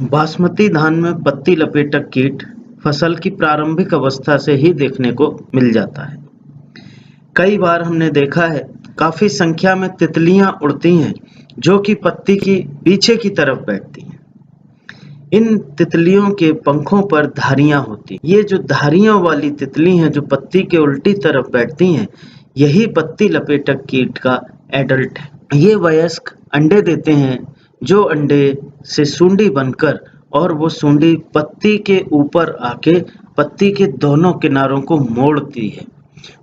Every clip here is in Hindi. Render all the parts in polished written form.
बासमती धान में पत्ती लपेटक कीट फसल की प्रारंभिक अवस्था से ही देखने को मिल जाता है। कई बार हमने देखा है काफी संख्या में तितलियां उड़ती हैं जो कि पत्ती की पीछे की तरफ बैठती हैं। इन तितलियों के पंखों पर धारियां होती हैं। ये जो धारियों वाली तितली हैं जो पत्ती के उल्टी तरफ बैठती हैं, यही पत्ती लपेटक कीट का एडल्ट है। ये वयस्क अंडे देते हैं जो अंडे से सूंडी बनकर और वो सूंडी पत्ती के ऊपर आके पत्ती के दोनों किनारों को मोड़ती है।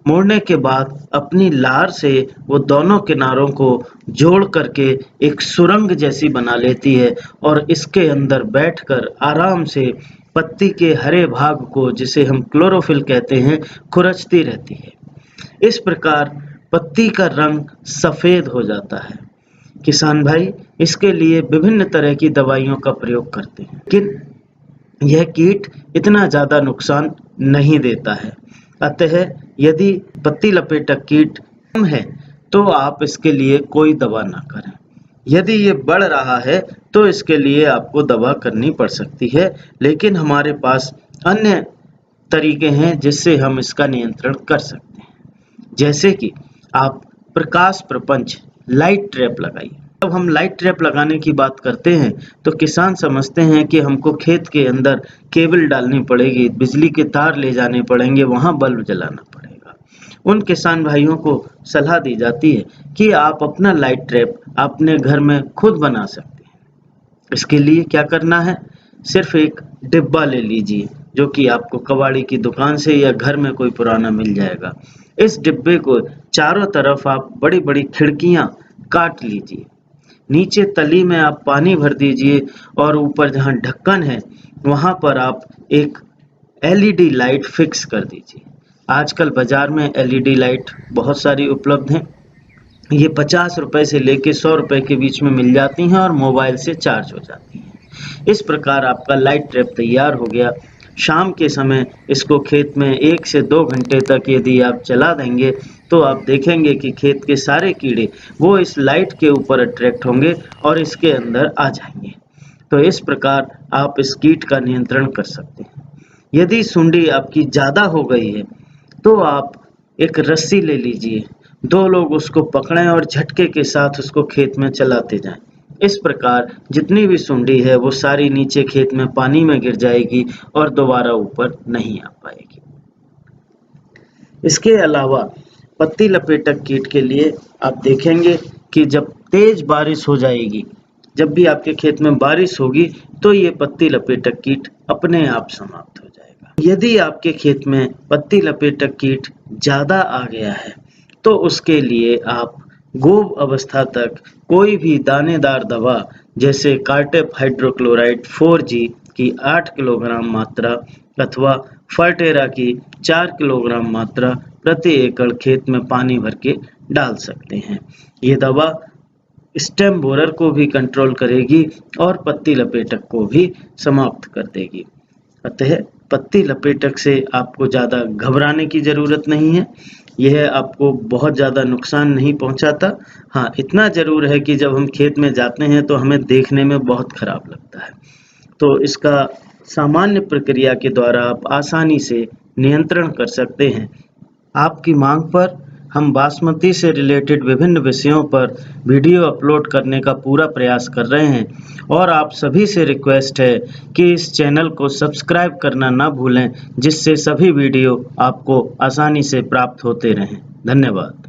मोड़ने के बाद अपनी लार से वो दोनों किनारों को जोड़ करके एक सुरंग जैसी बना लेती है और इसके अंदर बैठकर आराम से पत्ती के हरे भाग को, जिसे हम क्लोरोफिल कहते हैं, खुरचती रहती है। इस प्रकार पत्ती का रंग सफेद हो जाता है। किसान भाई इसके लिए विभिन्न तरह की दवाइयों का प्रयोग करते हैं, लेकिन यह कीट इतना ज्यादा नुकसान नहीं देता है। अतः यदि पत्ती लपेटक कीट कम है तो आप इसके लिए कोई दवा ना करें। यदि ये बढ़ रहा है तो इसके लिए आपको दवा करनी पड़ सकती है, लेकिन हमारे पास अन्य तरीके हैं जिससे हम इसका नियंत्रण कर सकते हैं। जैसे कि आप प्रकाश प्रपंच लाइट ट्रैप लगाइए। जब हम लाइट ट्रैप लगाने की बात करते हैं तो किसान समझते हैं कि हमको खेत के अंदर केबल डालनी पड़ेगी, बिजली के तार ले जाने पड़ेंगे, वहां बल्ब जलाना पड़ेगा। उन किसान भाइयों को सलाह दी जाती है कि आप अपना लाइट ट्रैप अपने घर में खुद बना सकते हैं। इसके लिए क्या करना है, सिर्फ एक डिब्बा ले लीजिए जो कि आपको कबाड़ी की दुकान से या घर में कोई पुराना मिल जाएगा। इस डिब्बे को चारों तरफ आप बड़ी बड़ी खिड़कियां काट लीजिए। नीचे तली में आप पानी भर दीजिए और ऊपर जहां ढक्कन है वहां पर आप एक एलईडी लाइट फिक्स कर दीजिए। आजकल बाजार में एलईडी लाइट बहुत सारी उपलब्ध हैं। ये 50 रुपए से लेके 100 रुपए के बीच में मिल जाती हैं और मोबाइल से चार्ज हो जाती हैं। इस प्रकार आपका लाइट ट्रैप तैयार हो गया। शाम के समय इसको खेत में 1 से 2 घंटे तक यदि आप चला देंगे तो आप देखेंगे कि खेत के सारे कीड़े वो इस लाइट के ऊपर अट्रैक्ट होंगे और इसके अंदर आ जाएंगे। तो इस प्रकार आप इस कीट का नियंत्रण कर सकते हैं। यदि सूंडी आपकी ज्यादा हो गई है तो आप एक रस्सी ले लीजिए, 2 लोग उसको पकड़ें और झटके के साथ उसको खेत में चलाते जाएं। इस प्रकार जितनी भी सूंडी है वो सारी नीचे खेत में पानी में गिर जाएगी और दोबारा ऊपर नहीं आ पाएगी। इसके अलावा पत्ती लपेटक कीट के लिए आप देखेंगे कि जब तेज बारिश हो जाएगी, जब भी आपके खेत में बारिश होगी तो ये पत्ती लपेटक कीट अपने आप समाप्त हो जाएगा। यदि आपके खेत में पत्ती लपेटक कीट ज्यादा आ गया है तो उसके लिए आप गोब अवस्था तक कोई भी दानेदार दवा जैसे कार्टेप हाइड्रोक्लोराइड 4G की 8 किलोग्राम मात्रा अथवा फर्टेरा की 4 किलोग्राम मात्रा प्रति एकड़ खेत में पानी भर के डाल सकते हैं। ये दवा स्टेम बोरर को भी कंट्रोल करेगी और पत्ती लपेटक को भी समाप्त कर देगी। अतः पत्ती लपेटक से आपको ज़्यादा घबराने की ज़रूरत नहीं है। यह आपको बहुत ज़्यादा नुकसान नहीं पहुंचाता। हाँ, इतना ज़रूर है कि जब हम खेत में जाते हैं तो हमें देखने में बहुत खराब लगता है। तो इसका सामान्य प्रक्रिया के द्वारा आप आसानी से नियंत्रण कर सकते हैं। आपकी मांग पर हम बासमती से रिलेटेड विभिन्न विषयों पर वीडियो अपलोड करने का पूरा प्रयास कर रहे हैं और आप सभी से रिक्वेस्ट है कि इस चैनल को सब्सक्राइब करना ना भूलें, जिससे सभी वीडियो आपको आसानी से प्राप्त होते रहें। धन्यवाद।